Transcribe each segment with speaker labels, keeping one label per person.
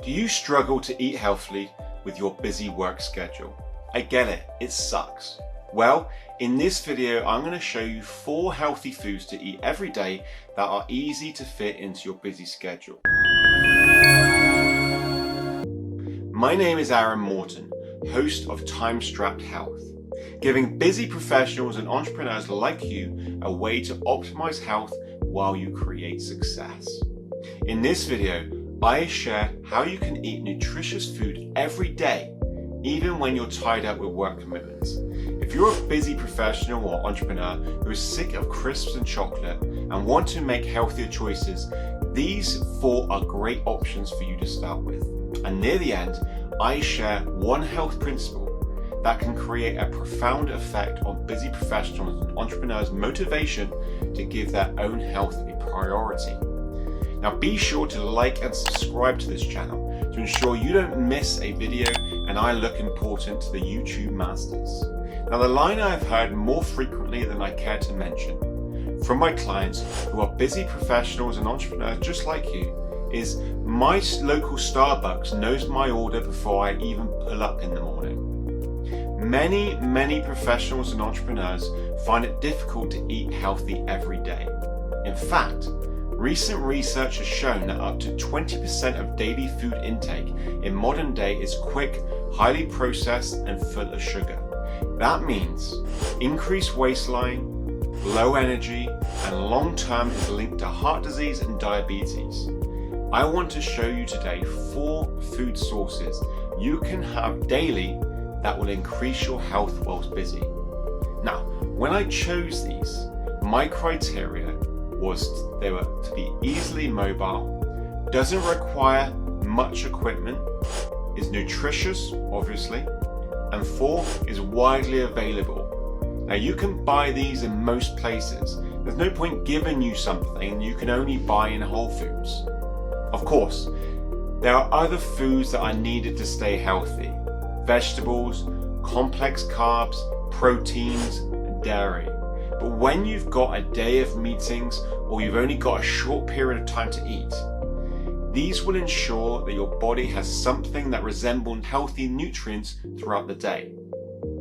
Speaker 1: Do you struggle to eat healthily with your busy work schedule? I get it, it sucks. Well, in this video, I'm going to show you 4 healthy foods to eat every day that are easy to fit into your busy schedule. My name is Aaron Morton, host of Time Strapped Health, giving busy professionals and entrepreneurs like you a way to optimize health while you create success. In this video, I share how you can eat nutritious food every day, even when you're tied up with work commitments. If you're a busy professional or entrepreneur who is sick of crisps and chocolate and want to make healthier choices, these 4 are great options for you to start with. And near the end, I share one health principle that can create a profound effect on busy professionals and entrepreneurs' motivation to give their own health a priority. Now be sure to like and subscribe to this channel to ensure you don't miss a video and I look important to the YouTube masters. Now the line I've heard more frequently than I care to mention from my clients who are busy professionals and entrepreneurs just like you is, my local Starbucks knows my order before I even pull up in the morning. Many professionals and entrepreneurs find it difficult to eat healthy every day. In fact, recent research has shown that up to 20% of daily food intake in modern day is quick, highly processed and full of sugar. That means increased waistline, low energy, and long-term is linked to heart disease and diabetes. I want to show you today 4 food sources you can have daily that will increase your health whilst busy. Now, when I chose these, my criteria was they were to be easily mobile, doesn't require much equipment, is nutritious, obviously, and 4 is widely available. Now you can buy these in most places. There's no point giving you something you can only buy in Whole Foods. Of course, there are other foods that are needed to stay healthy. Vegetables, complex carbs, proteins, and dairy. But when you've got a day of meetings or you've only got a short period of time to eat, these will ensure that your body has something that resembles healthy nutrients throughout the day.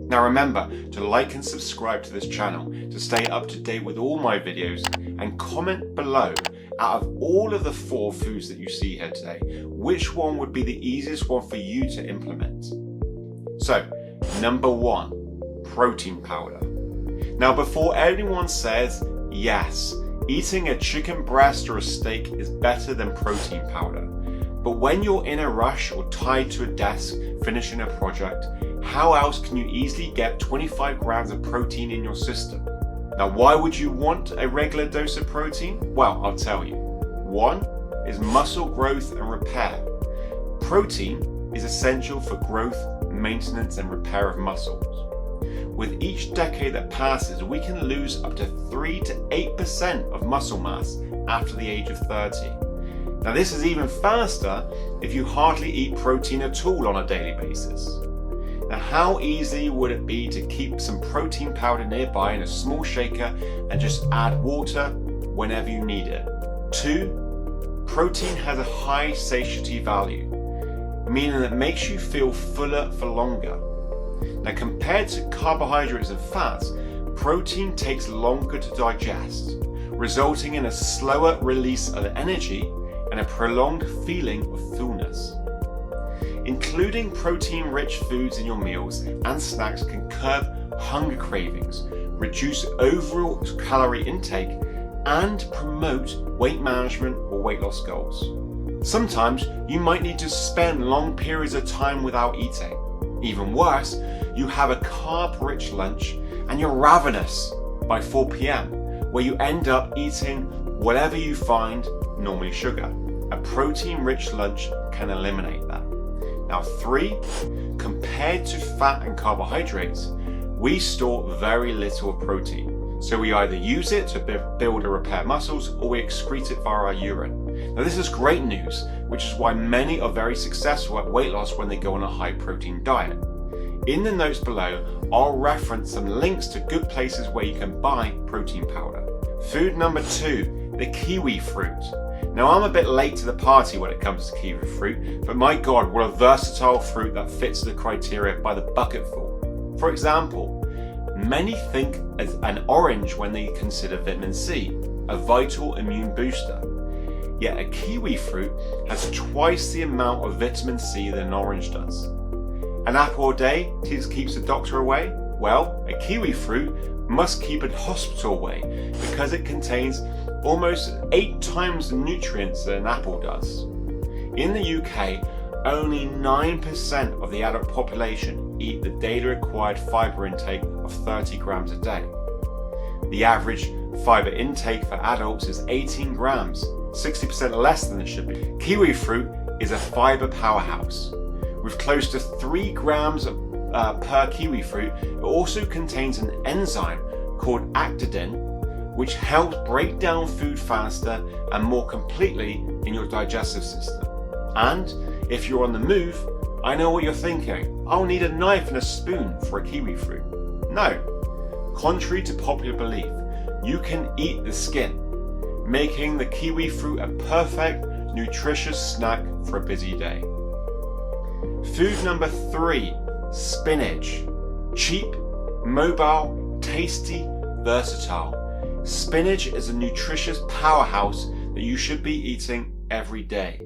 Speaker 1: Now remember to like and subscribe to this channel to stay up to date with all my videos, and comment below, out of all of the 4 foods that you see here today, which one would be the easiest one for you to implement. So, number 1, protein powder. Now before anyone says, yes, eating a chicken breast or a steak is better than protein powder, but when you're in a rush or tied to a desk finishing a project, how else can you easily get 25 grams of protein in your system? Now why would you want a regular dose of protein? Well, I'll tell you. 1 is muscle growth and repair. Protein is essential for growth, maintenance and repair of muscles. With each decade that passes, we can lose up to 3 to 8% of muscle mass after the age of 30. Now this is even faster if you hardly eat protein at all on a daily basis. Now how easy would it be to keep some protein powder nearby in a small shaker and just add water whenever you need it? 2, protein has a high satiety value, meaning it makes you feel fuller for longer. Now compared to carbohydrates and fats, protein takes longer to digest, resulting in a slower release of energy and a prolonged feeling of fullness. Including protein-rich foods in your meals and snacks can curb hunger cravings, reduce overall calorie intake, and promote weight management or weight loss goals. Sometimes you might need to spend long periods of time without eating. Even worse, you have a carb-rich lunch and you're ravenous by 4 p.m, where you end up eating whatever you find, normally sugar. A protein-rich lunch can eliminate that. Now 3, compared to fat and carbohydrates, we store very little of protein. So we either use it to build or repair muscles, or we excrete it via our urine. Now this is great news, which is why many are very successful at weight loss when they go on a high protein diet. In the notes below, I'll reference some links to good places where you can buy protein powder. Food number 2, the kiwi fruit. Now, I'm a bit late to the party when it comes to kiwi fruit, but my God, what a versatile fruit that fits the criteria by the bucketful. For example, many think as an orange when they consider vitamin C, a vital immune booster. Yet a kiwi fruit has twice the amount of vitamin C than an orange does. An apple a day keeps the doctor away? Well, a kiwi fruit must keep a hospital away because it contains almost 8 times the nutrients that an apple does. In the UK, only 9% of the adult population eat the daily required fibre intake of 30 grams a day. The average fibre intake for adults is 18 grams, 60% less than it should be. Kiwi fruit is a fibre powerhouse. With close to 3 grams per kiwi fruit, it also contains an enzyme called actidin, which helps break down food faster and more completely in your digestive system. And if you're on the move, I know what you're thinking. I'll need a knife and a spoon for a kiwi fruit. No. Contrary to popular belief, you can eat the skin, making the kiwi fruit a perfect, nutritious snack for a busy day. Food number 3, spinach. Cheap, mobile, tasty, versatile. Spinach is a nutritious powerhouse that you should be eating every day.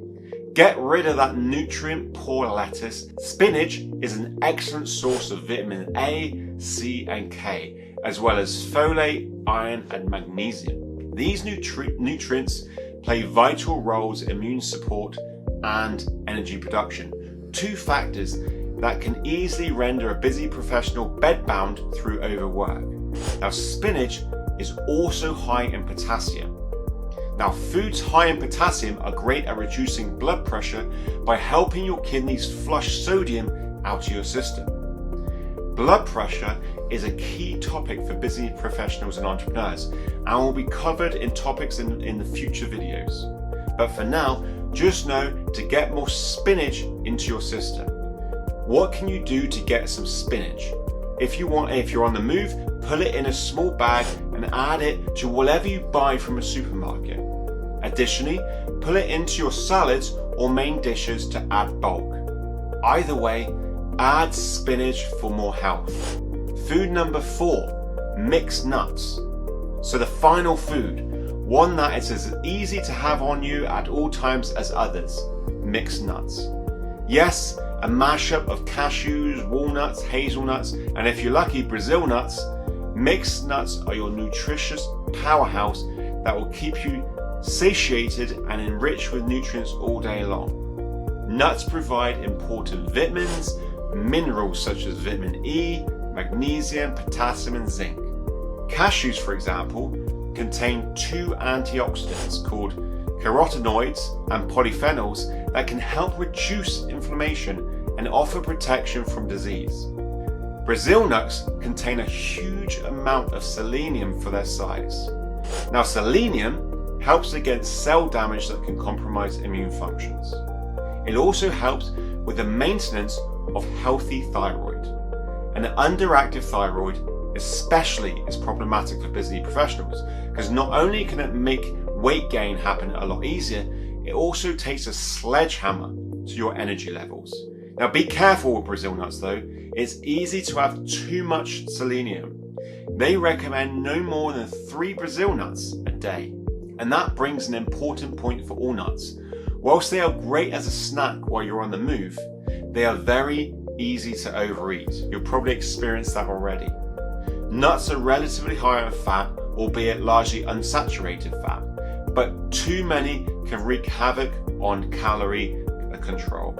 Speaker 1: Get rid of that nutrient-poor lettuce. Spinach is an excellent source of vitamin A, C, and K, as well as folate, iron, and magnesium. These nutrients play vital roles in immune support and energy production, 2 factors that can easily render a busy professional bedbound through overwork. Now, spinach is also high in potassium. Now, foods high in potassium are great at reducing blood pressure by helping your kidneys flush sodium out of your system. Blood pressure is a key topic for busy professionals and entrepreneurs, and will be covered in topics in the future videos. But for now, just know to get more spinach into your system. What can you do to get some spinach? If you're on the move, put it in a small bag and add it to whatever you buy from a supermarket. Additionally, put it into your salads or main dishes to add bulk. Either way, add spinach for more health. Food number 4, mixed nuts. So the final food, one that is as easy to have on you at all times as others, mixed nuts. Yes, a mashup of cashews, walnuts, hazelnuts, and if you're lucky, Brazil nuts. Mixed nuts are your nutritious powerhouse that will keep you satiated and enriched with nutrients all day long. Nuts provide important vitamins, minerals such as vitamin E, magnesium, potassium, and zinc. Cashews, for example, contain 2 antioxidants called carotenoids and polyphenols that can help reduce inflammation and offer protection from disease. Brazil nuts contain a huge amount of selenium for their size. Now, selenium helps against cell damage that can compromise immune functions. It also helps with the maintenance of healthy thyroid. An underactive thyroid especially is problematic for busy professionals, because not only can it make weight gain happen a lot easier, it also takes a sledgehammer to your energy levels. Now, be careful with Brazil nuts though. It's easy to have too much selenium. They recommend no more than 3 Brazil nuts a day. And that brings an important point for all nuts. Whilst they are great as a snack while you're on the move, they are very easy to overeat. You'll probably experience that already. Nuts are relatively high in fat, albeit largely unsaturated fat, but too many can wreak havoc on calorie control.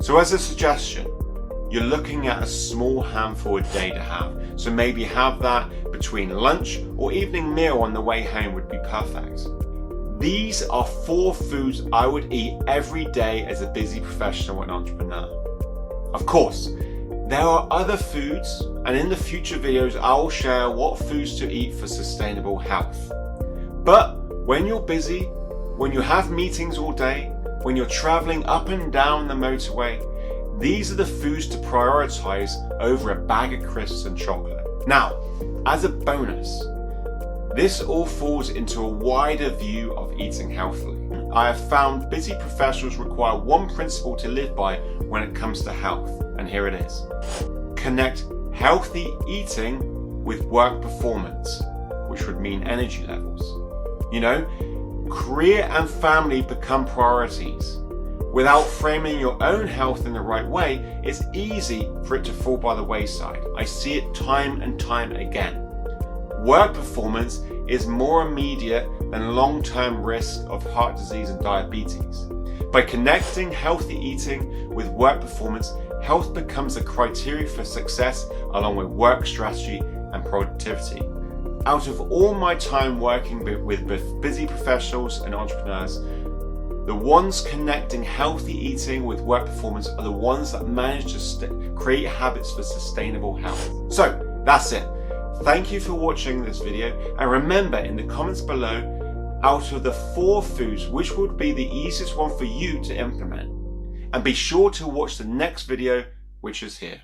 Speaker 1: So as a suggestion, you're looking at a small handful a day to have. So maybe have that between lunch or evening meal on the way home would be perfect. These are 4 foods I would eat every day as a busy professional and entrepreneur. Of course, there are other foods, and in the future videos I will share what foods to eat for sustainable health. But when you're busy, when you have meetings all day, when you're traveling up and down the motorway, these are the foods to prioritize over a bag of crisps and chocolate. Now, as a bonus, this all falls into a wider view of eating healthily. I have found busy professionals require one principle to live by when it comes to health, and here it is. Connect healthy eating with work performance, which would mean energy levels. Career and family become priorities. Without framing your own health in the right way, it's easy for it to fall by the wayside. I see it time and time again. Work performance is more immediate than long-term risk of heart disease and diabetes. By connecting healthy eating with work performance, health becomes a criteria for success along with work strategy and productivity. Out of all my time working with busy professionals and entrepreneurs, the ones connecting healthy eating with work performance are the ones that manage to create habits for sustainable health. So that's it. Thank you for watching this video, and remember in the comments below, out of the 4 foods, which would be the easiest one for you to implement? And be sure to watch the next video, which is here.